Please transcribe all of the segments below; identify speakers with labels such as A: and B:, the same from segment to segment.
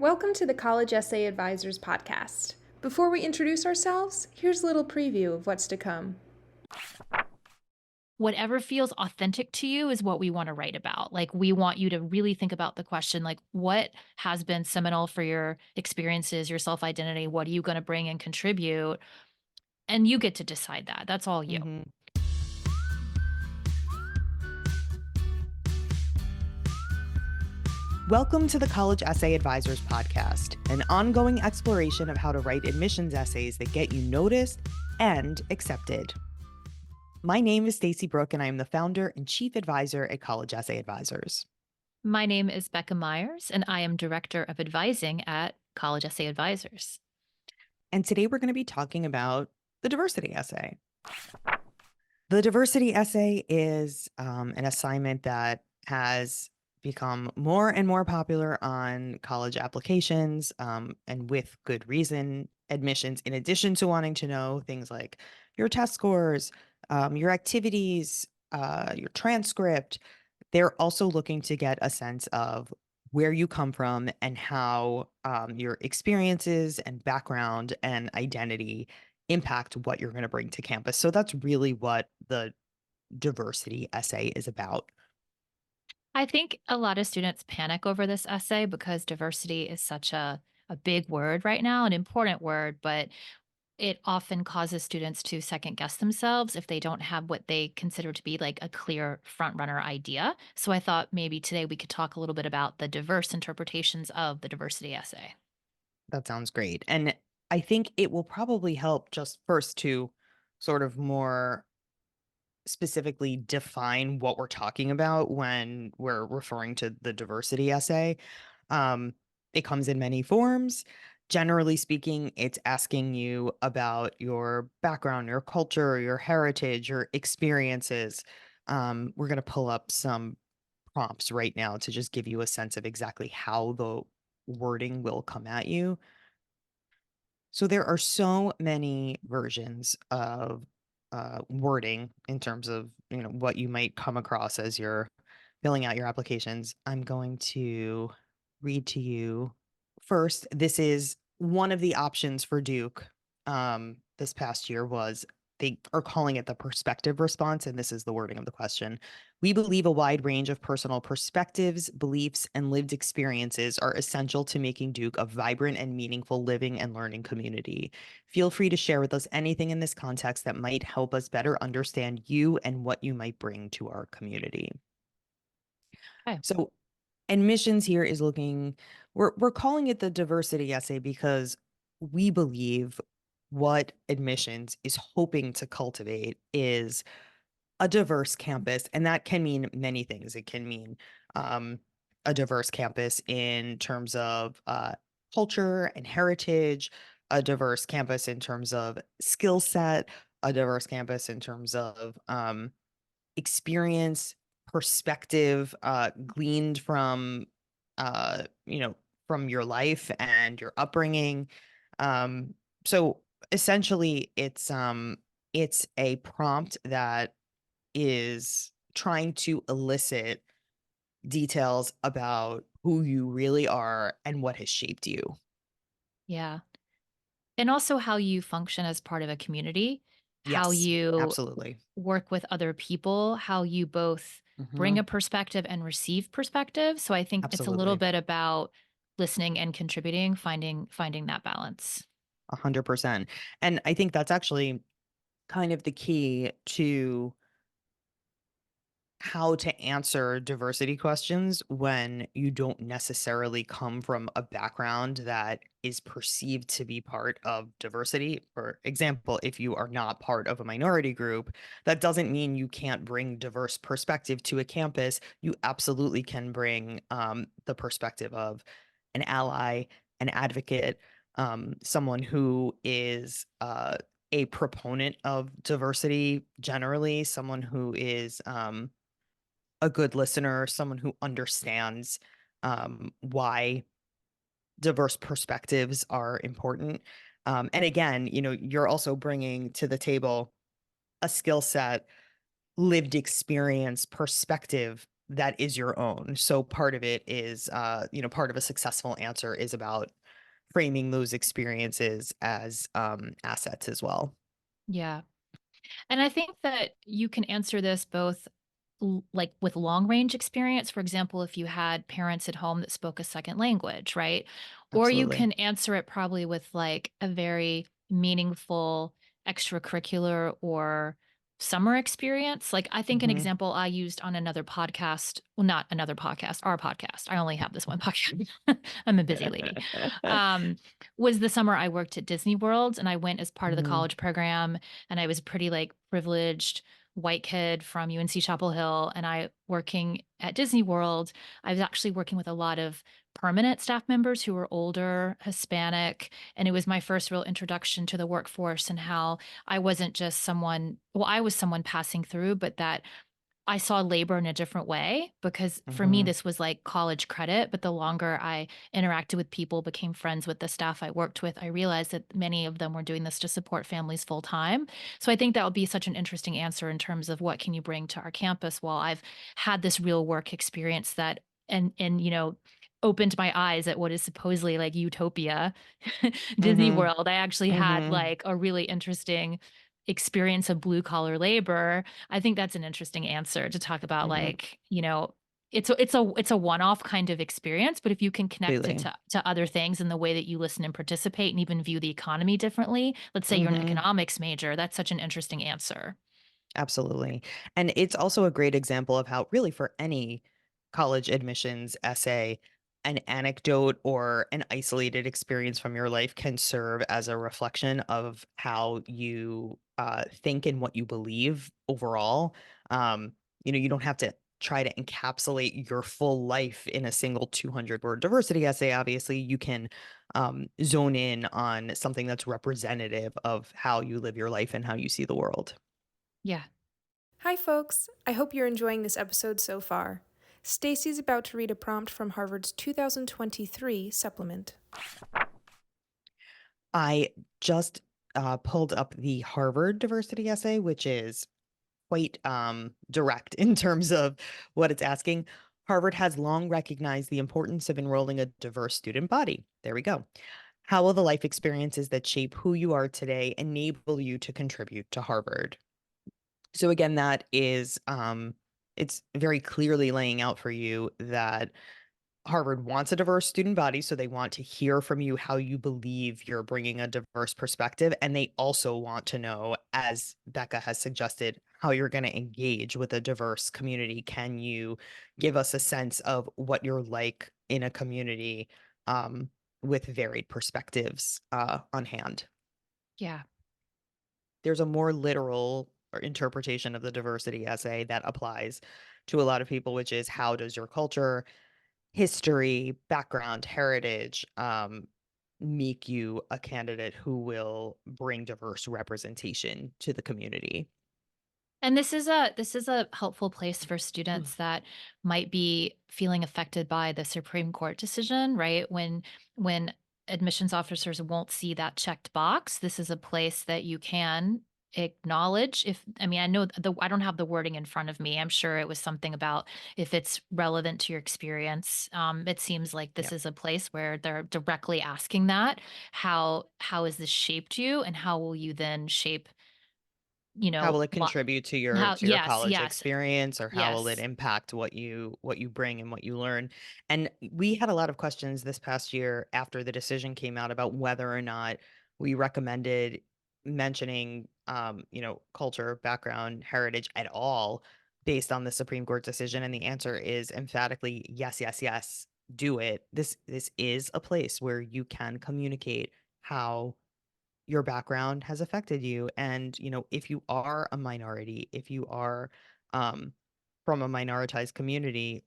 A: Welcome to the College Essay Advisors podcast. Before we introduce ourselves, here's a little preview of what's to come.
B: Whatever feels authentic to you is what we want to write about. Like, we want you to really think about the question, like, what has been seminal for your experiences, your self identity? What are you going to bring and contribute? And you get to decide that. That's all you.
C: Mhm. Welcome to the College Essay Advisors podcast, an ongoing exploration of how to write admissions essays that get you noticed and accepted. My name is Stacey Brooke, and I am the founder and chief advisor at College Essay Advisors.
B: My name is Becca Myers, and I am director of advising at College Essay Advisors.
C: And today we're going to be talking about the diversity essay. The diversity essay is an assignment that has become more and more popular on college applications, and with good reason. Admissions, in addition to wanting to know things like your test scores, your activities, your transcript, they're also looking to get a sense of where you come from and how your experiences and background and identity impact what you're going to bring to campus. So that's really what the diversity essay is about.
B: I think a lot of students panic over this essay because diversity is such a big word right now, an important word, but it often causes students to second guess themselves if they don't have what they consider to be like a clear front runner idea. So I thought maybe today we could talk a little bit about the diverse interpretations of the diversity essay.
C: That sounds great. And I think it will probably help just first to sort of more specifically define what we're talking about when we're referring to the diversity essay. Um, it comes in many forms. Generally speaking, it's asking you about your background, your culture, your heritage, your experiences. We're going to pull up some prompts right now to just give you a sense of exactly how the wording will come at you. So there are so many versions of wording in terms of what you might come across as you're filling out your applications. I'm going to read to you first. This is one of the options for Duke this past year was they are calling it the perspective response, and this is the wording of the question. We believe a wide range of personal perspectives, beliefs, and lived experiences are essential to making Duke a vibrant and meaningful living and learning community. Feel free to share with us anything in this context that might help us better understand you and what you might bring to our community.
B: Okay.
C: So admissions here is looking, we're calling it the diversity essay because we believe what admissions is hoping to cultivate is a diverse campus, and that can mean many things. It can mean um, a diverse campus in terms of culture and heritage, a diverse campus in terms of skill set, a diverse campus in terms of experience, perspective, gleaned uh, you know, from your life and your upbringing. So essentially, it's a prompt that is trying to elicit details about who you really are and what has shaped you.
B: Yeah. And also how you function as part of a community, how
C: Yes,
B: you
C: absolutely.
B: work with other people, how you both bring
C: Hmm.
B: a perspective and receive perspective. So I think it's a little
C: Absolutely.
B: bit about listening and contributing, finding that balance.
C: 100%. And I think that's actually kind of the key to how to answer diversity questions when you don't necessarily come from a background that is perceived to be part of diversity. For example, if you are not part of a minority group, that doesn't mean you can't bring diverse perspective to a campus. You absolutely can bring the perspective of an ally, an advocate, someone who is a proponent of diversity generally, someone who is a good listener, someone who understands why diverse perspectives are important. And again, you're also bringing to the table a skill set, lived experience, perspective that is your own. So part of it is, part of a successful answer is about framing those experiences as assets as well.
B: Yeah. And I think that you can answer this both like with long range experience. For example, if you had parents at home that spoke a second language, right? Or you
C: Absolutely.
B: can answer it probably with like a very meaningful extracurricular or summer experience. Like I think an
C: Hmm.
B: example I used on another podcast, well, not another podcast, our podcast. I only have this one podcast. I'm a busy lady. Um, was the summer I worked at Disney World and I went as part of the
C: Hmm.
B: college program and I was pretty like privileged white kid from UNC Chapel Hill and I working at Disney World. I was actually working with a lot of permanent staff members who were older, Hispanic, and it was my first real introduction to the workforce and how I wasn't just someone, well, I was someone passing through, but that I saw labor in a different way because for me,
C: Hmm.
B: this was like college credit. But the longer I interacted with people, became friends with the staff I worked with, I realized that many of them were doing this to support families full time. So I think that would be such an interesting answer in terms of what can you bring to our campus while I've had this real work experience that and opened my eyes at what is supposedly like utopia Disney
C: Hmm.
B: World. I actually had
C: Hmm.
B: like a really interesting experience of blue collar labor. I think that's an interesting answer to talk about
C: Hmm.
B: like, it's a one-off kind of experience, but if you can connect it
C: Completely.
B: to other things in the way that you listen and participate and even view the economy differently, let's say you're an
C: Hmm.
B: economics major, that's such an interesting answer.
C: Absolutely. And it's also a great example of how, really, for any college admissions essay, an anecdote or an isolated experience from your life can serve as a reflection of how you think and what you believe overall. You don't have to try to encapsulate your full life in a single 200-word diversity essay. Obviously, you can zone in on something that's representative of how you live your life and how you see the world.
B: Yeah.
A: Hi, folks. I hope you're enjoying this episode so far. Stacey's about to read a prompt from Harvard's 2023 supplement.
C: I just pulled up the Harvard diversity essay, which is quite direct in terms of what it's asking. Harvard has long recognized the importance of enrolling a diverse student body. There we go. How will the life experiences that shape who you are today enable you to contribute to Harvard? So again, that is it's very clearly laying out for you that Harvard wants a diverse student body, so they want to hear from you how you believe you're bringing a diverse perspective. And they also want to know, as Becca has suggested, how you're going to engage with a diverse community. Can you give us a sense of what you're like in a community um, with varied perspectives on hand?
B: Yeah.
C: There's a more literal or interpretation of the diversity essay that applies to a lot of people, which is, how does your culture, history, background, heritage, make you a candidate who will bring diverse representation to the community?
B: And this is a helpful place for
C: Mm.
B: students that might be feeling affected by the Supreme Court decision, right? When admissions officers won't see that checked box, this is a place that you can acknowledge if I mean I don't have the wording in front of me. I'm sure it was something about if it's relevant to your experience. It seems like this
C: Yep.
B: is a place where they're directly asking that. How has this shaped you and how will you then shape,
C: How will it
B: what
C: contribute to your
B: how yes,
C: college
B: yes,
C: experience, or how will it
B: yes.
C: impact what you bring and what you learn? And we had a lot of questions this past year after the decision came out about whether or not we recommended mentioning culture, background, heritage at all based on the Supreme Court decision. And the answer is emphatically yes, yes, yes, do it. This is a place where you can communicate how your background has affected you. And, if you are a minority, if you are um, from a minoritized community,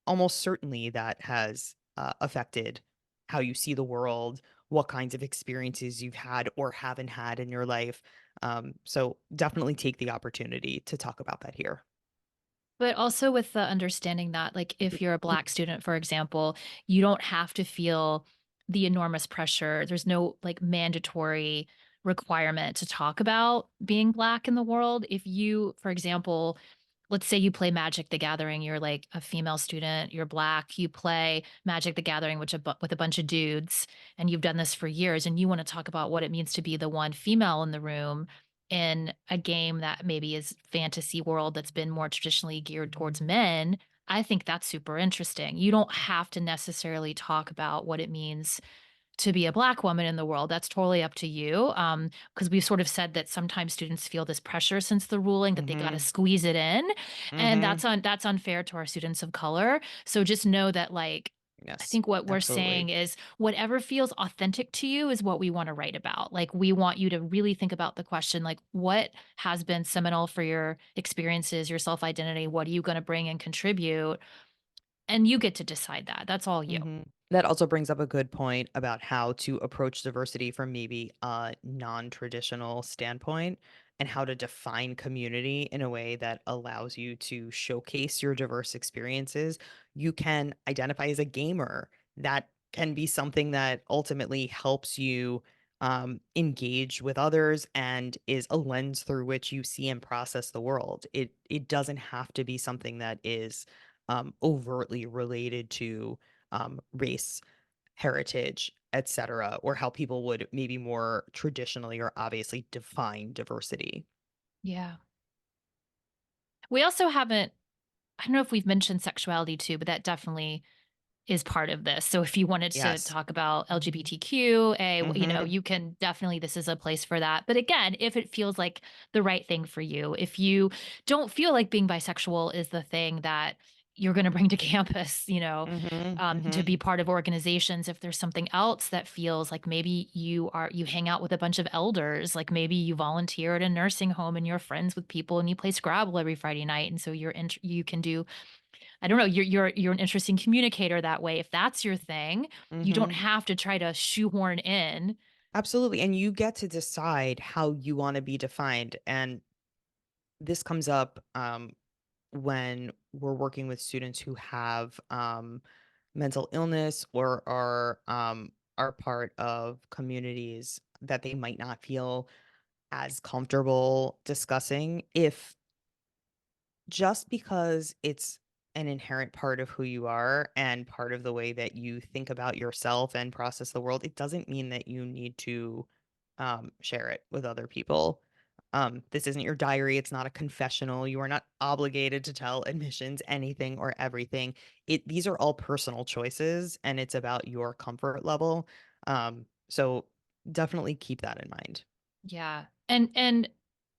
C: almost certainly that has affected how you see the world, what kinds of experiences you've had or haven't had in your life. So definitely take the opportunity to talk about that here.
B: But also with the understanding that, like, if you're a Black student, for example, you don't have to feel the enormous pressure. There's no, like, mandatory requirement to talk about being Black in the world. If you, for example, let's say you play Magic the Gathering, you're like a female student, you're Black, you play Magic the Gathering with a bunch of dudes, and you've done this for years, and you wanna talk about what it means to be the one female in the room in a game that maybe is fantasy world that's been more traditionally geared towards men. I think that's super interesting. You don't have to necessarily talk about what it means to be a Black woman in the world. That's totally up to you. Because we've sort of said that sometimes students feel this pressure since the ruling that they got to
C: Mhm.
B: squeeze it in, and
C: Mhm.
B: that's unfair to our students of color. So just know that, like, I
C: Yes.
B: think what we're saying
C: Absolutely.
B: is whatever feels authentic to you is what we want to write about. Like, we want you to really think about the question, like, what has been seminal for your experiences, your self identity? What are you going to bring and contribute? And you get to decide that. That's all you.
C: That also brings up a good point about how to approach diversity from maybe a non-traditional standpoint and how to define community in a way that allows you to showcase your diverse experiences. You can identify as a gamer. That can be something that ultimately helps you engage with others and is a lens through which you see and process the world. It doesn't have to be something that is overtly related to race, heritage, etc., or how people would maybe more traditionally or obviously define diversity.
B: Yeah. We also haven't, I don't know if we've mentioned sexuality too, but that definitely is part of this. So if you wanted to
C: Yes.
B: talk about LGBTQA,
C: Mhm.
B: you can definitely, this is a place for that. But again, if it feels like the right thing for you, if you don't feel like being bisexual is the thing that you're going to bring to campus,
C: Mhm.
B: to
C: Mhm.
B: be part of organizations, if there's something else that feels like maybe you hang out with a bunch of elders, like maybe you volunteer at a nursing home and you're friends with people and you play Scrabble every Friday night, and so you can do, I don't know, you're an interesting communicator that way. If that's your thing, you don't
C: Mhm.
B: have to try to shoehorn in.
C: Absolutely, and you get to decide how you wanna be defined, and this comes up, when we're working with students who have, mental illness or are part of communities that they might not feel as comfortable discussing. If just because it's an inherent part of who you are and part of the way that you think about yourself and process the world, it doesn't mean that you need to share it with other people. This isn't your diary. It's not a confessional. You are not obligated to tell admissions anything or everything. These are all personal choices, and it's about your comfort level. So definitely keep that in mind.
B: Yeah. And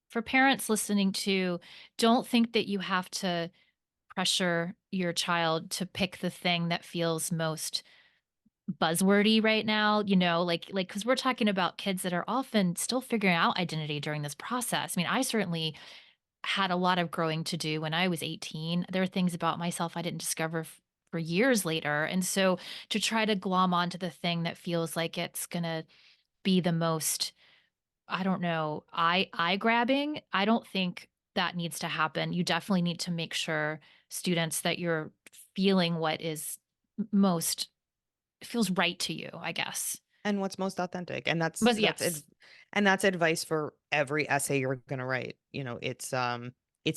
B: for parents listening to, don't think that you have to pressure your child to pick the thing that feels most buzzwordy right now, like cuz we're talking about kids that are often still figuring out identity during this process. I mean, I certainly had a lot of growing to do when I was 18. There are things about myself I didn't discover for years later. And so to try to glom onto the thing that feels like it's going to be the most, I don't know, eye grabbing, I don't think that needs to happen. You definitely need to make sure, students, that you're feeling what is most feels right to you, I guess.
C: And what's most authentic, and
B: But yes.
C: that's advice for every essay you're gonna write. It's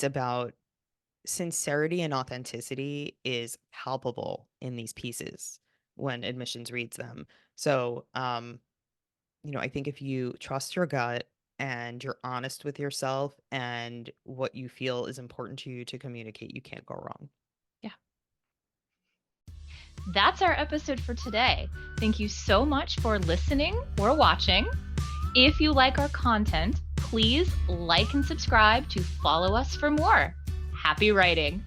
C: about sincerity, and authenticity is palpable in these pieces when admissions reads them. So, I think if you trust your gut and you're honest with yourself and what you feel is important to you to communicate, you can't go wrong.
B: Yeah. That's our episode for today. Thank you so much for listening or watching. If you like our content, please like and subscribe to follow us for more. Happy writing!